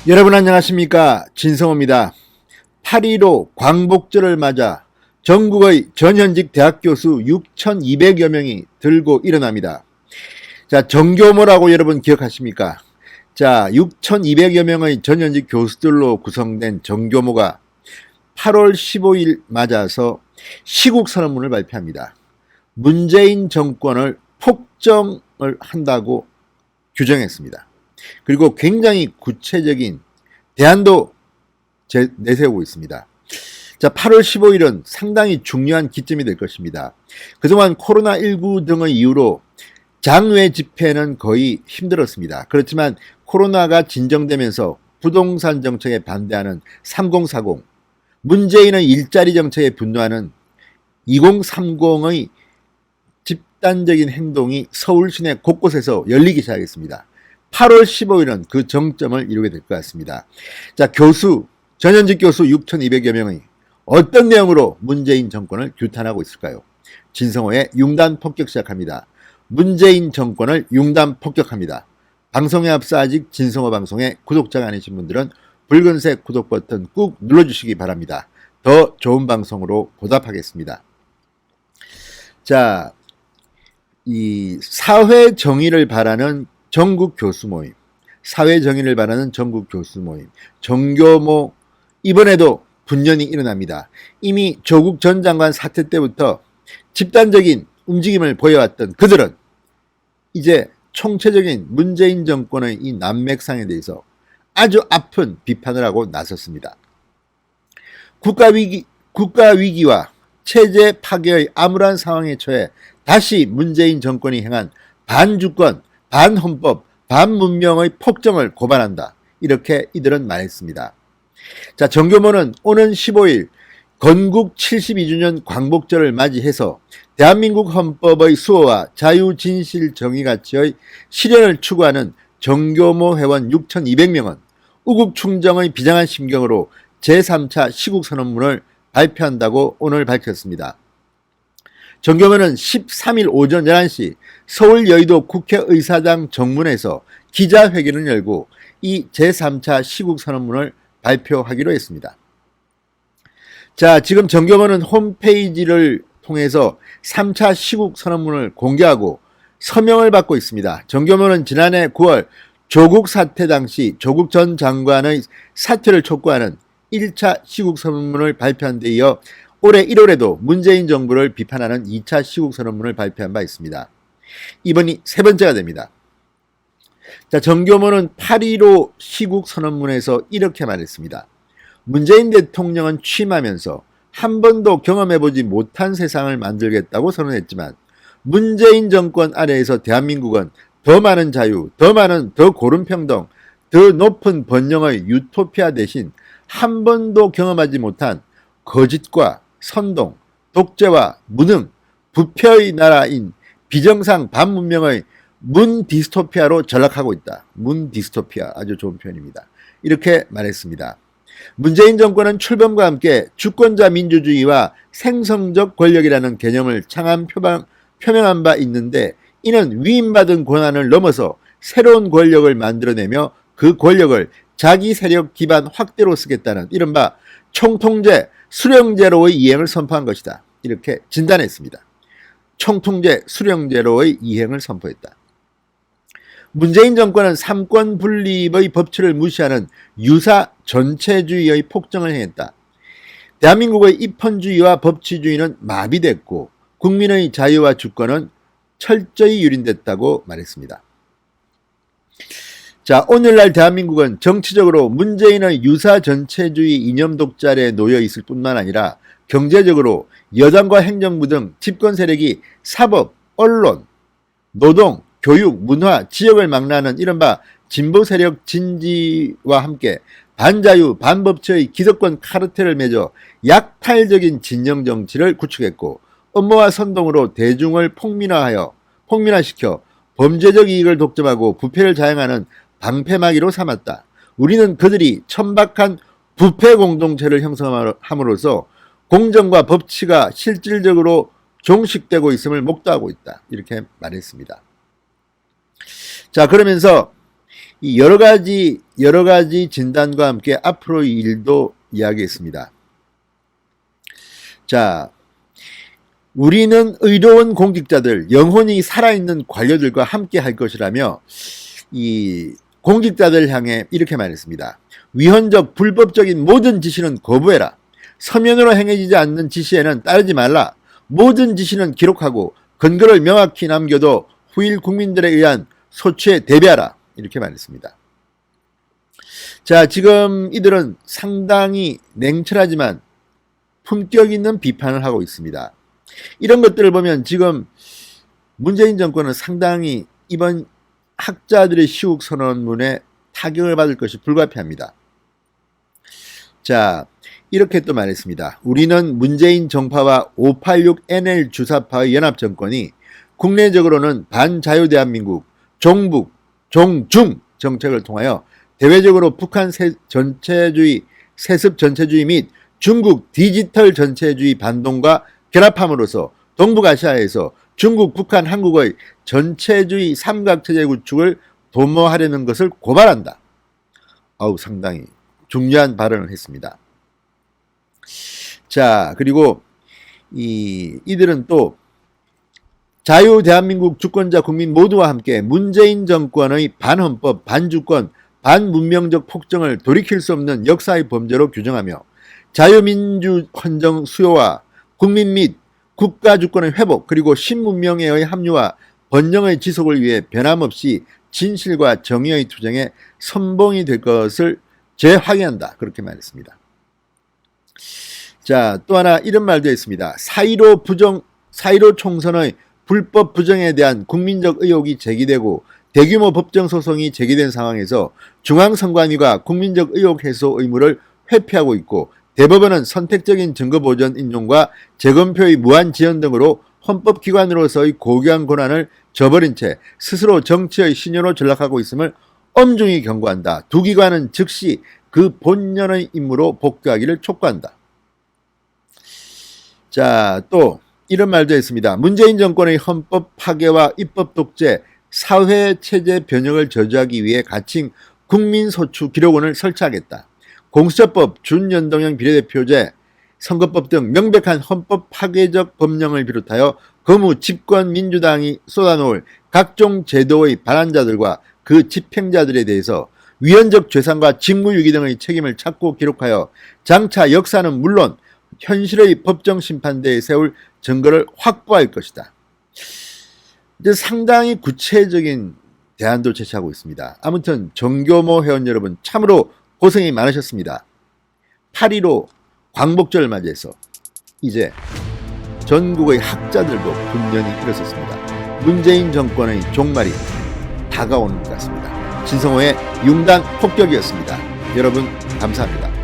여러분 안녕하십니까, 진성호입니다. 8.15 광복절을 맞아 전국의 전현직 대학 교수 6,200여 명이 들고 일어납니다. 자, 정교모라고 여러분 기억하십니까? 자, 6,200여 명의 전현직 교수들로 구성된 정교모가 8월 15일 맞아서 시국선언문을 발표합니다. 문재인 정권을 폭정을 한다고 규정했습니다. 그리고 굉장히 구체적인 대안도 내세우고 있습니다. 자, 8월 15일은 상당히 중요한 기점이 될 것입니다. 그동안 코로나19 등의 이유로 장외 집회는 거의 힘들었습니다. 그렇지만 코로나가 진정되면서 부동산 정책에 반대하는 3040, 문재인의 일자리 정책에 분노하는 2030의 집단적인 행동이 서울 시내 곳곳에서 열리기 시작했습니다. 8월 15일은 그 정점을 이루게 될 것 같습니다. 자, 전현직 교수 6,200여 명이 어떤 내용으로 문재인 정권을 규탄하고 있을까요? 진성호의 융단 폭격 시작합니다. 문재인 정권을 융단 폭격합니다. 방송에 앞서 아직 진성호 방송의 구독자가 아니신 분들은 붉은색 구독 버튼 꾹 눌러주시기 바랍니다. 더 좋은 방송으로 보답하겠습니다. 자, 이 사회 정의를 바라는 전국 교수 모임, 사회 정의를 바라는 전국 교수 모임, 정교모, 이번에도 분열이 일어납니다. 이미 조국 전 장관 사태 때부터 집단적인 움직임을 보여왔던 그들은 이제 총체적인 문재인 정권의 이 난맥상에 대해서 아주 아픈 비판을 하고 나섰습니다. 국가위기와 체제 파괴의 암울한 상황에 처해 다시 문재인 정권이 행한 반주권, 반헌법, 반문명의 폭정을 고발한다. 이렇게 이들은 말했습니다. 자, 정교모는 오는 15일 건국 72주년 광복절을 맞이해서 대한민국 헌법의 수호와 자유, 진실, 정의 가치의 실현을 추구하는 정교모 회원 6,200명은 우국충정의 비장한 심경으로 제3차 시국선언문을 발표한다고 오늘 밝혔습니다. 정교모는 13일 오전 11시 서울 여의도 국회의사당 정문에서 기자회견을 열고 이 제3차 시국선언문을 발표하기로 했습니다. 자, 지금 정교모는 홈페이지를 통해서 3차 시국선언문을 공개하고 서명을 받고 있습니다. 정교모는 지난해 9월 조국 사태 당시 조국 전 장관의 사퇴를 촉구하는 1차 시국선언문을 발표한 데 이어 올해 1월에도 문재인 정부를 비판하는 2차 시국선언문을 발표한 바 있습니다. 이번이 세 번째가 됩니다. 자, 정교모는 8.15 시국선언문에서 이렇게 말했습니다. 문재인 대통령은 취임하면서 한 번도 경험해보지 못한 세상을 만들겠다고 선언했지만 문재인 정권 아래에서 대한민국은 더 많은 자유, 더 고른 평등, 더 높은 번영의 유토피아 대신 한 번도 경험하지 못한 거짓과 선동, 독재와 무능, 부패의 나라인 비정상 반문명의 문 디스토피아로 전락하고 있다. 문 디스토피아, 아주 좋은 표현입니다. 이렇게 말했습니다. 문재인 정권은 출범과 함께 주권자 민주주의와 생성적 권력이라는 개념을 창안 표명한 바 있는데 이는 위임받은 권한을 넘어서 새로운 권력을 만들어내며 그 권력을 자기 세력 기반 확대로 쓰겠다는 이른바 총통제, 수령제로의 이행을 선포한 것이다. 이렇게 진단했습니다. 총통제, 수령제로의 이행을 선포했다. 문재인 정권은 삼권 분립의 법치를 무시하는 유사 전체주의의 폭정을 행했다. 대한민국의 입헌주의와 법치주의는 마비됐고 국민의 자유와 주권은 철저히 유린됐다고 말했습니다. 자, 오늘날 대한민국은 정치적으로 문재인의 유사 전체주의 이념 독자에 놓여 있을 뿐만 아니라 경제적으로 여당과 행정부 등 집권 세력이 사법, 언론, 노동, 교육, 문화, 지역을 망라하는 이른바 진보 세력 진지와 함께 반자유, 반법치의 기득권 카르텔을 맺어 약탈적인 진영 정치를 구축했고 음모와 선동으로 대중을 폭민화시켜 범죄적 이익을 독점하고 부패를 자행하는 방패막이로 삼았다. 우리는 그들이 천박한 부패 공동체를 형성함으로써 공정과 법치가 실질적으로 종식되고 있음을 목도하고 있다. 이렇게 말했습니다. 자, 그러면서 이 여러 가지 진단과 함께 앞으로의 일도 이야기했습니다. 자, 우리는 의로운 공직자들, 영혼이 살아있는 관료들과 함께 할 것이라며 이 공직자들 향해 이렇게 말했습니다. 위헌적, 불법적인 모든 지시는 거부해라. 서면으로 행해지지 않는 지시에는 따르지 말라. 모든 지시는 기록하고 근거를 명확히 남겨도 후일 국민들에 의한 소치에 대비하라. 이렇게 말했습니다. 자, 지금 이들은 상당히 냉철하지만 품격 있는 비판을 하고 있습니다. 이런 것들을 보면 지금 문재인 정권은 상당히 이번 학자들의 시국 선언문에 타격을 받을 것이 불가피합니다. 자, 이렇게 또 말했습니다. 우리는 문재인 정파와 586NL 주사파의 연합정권이 국내적으로는 반자유대한민국, 종북, 종중 정책을 통하여 대외적으로 북한 전체주의, 세습 전체주의 및 중국 디지털 전체주의 반동과 결합함으로써 동북아시아에서 중국, 북한, 한국의 전체주의 삼각체제 구축을 도모하려는 것을 고발한다. 상당히 중요한 발언을 했습니다. 자, 그리고 이들은 또 자유 대한민국 주권자 국민 모두와 함께 문재인 정권의 반헌법, 반주권, 반문명적 폭정을 돌이킬 수 없는 역사의 범죄로 규정하며 자유민주 헌정 수요와 국민 및 국가 주권의 회복 그리고 신문명예의 합류와 번영의 지속을 위해 변함없이 진실과 정의의 투쟁에 선봉이 될 것을 재확인한다. 그렇게 말했습니다. 자, 또 하나 이런 말도 있습니다. 4.15 총선의 불법 부정에 대한 국민적 의혹이 제기되고 대규모 법정 소송이 제기된 상황에서 중앙선관위가 국민적 의혹 해소 의무를 회피하고 있고 대법원은 선택적인 증거 보전 인용과 재검표의 무한 지연 등으로 헌법기관으로서의 고귀한 권한을 저버린 채 스스로 정치의 신여로 전락하고 있음을 엄중히 경고한다. 두 기관은 즉시 그 본연의 임무로 복귀하기를 촉구한다. 자, 또 이런 말도 했습니다. 문재인 정권의 헌법 파괴와 입법 독재, 사회체제 변형을 저지하기 위해 가칭 국민소추 기록원을 설치하겠다. 공수처법, 준연동형 비례대표제, 선거법 등 명백한 헌법 파괴적 법령을 비롯하여 거무 집권 민주당이 쏟아놓을 각종 제도의 발안자들과 그 집행자들에 대해서 위헌적 죄상과 직무유기 등의 책임을 찾고 기록하여 장차 역사는 물론 현실의 법정 심판대에 세울 증거를 확보할 것이다. 이제 상당히 구체적인 대안도 제시하고 있습니다. 아무튼 정교모 회원 여러분 참으로 고생이 많으셨습니다. 8.15 광복절을 맞이해서 이제 전국의 학자들도 분명히 일어섰습니다. 문재인 정권의 종말이 다가오는 것 같습니다. 진성호의 융단 폭격이었습니다. 여러분 감사합니다.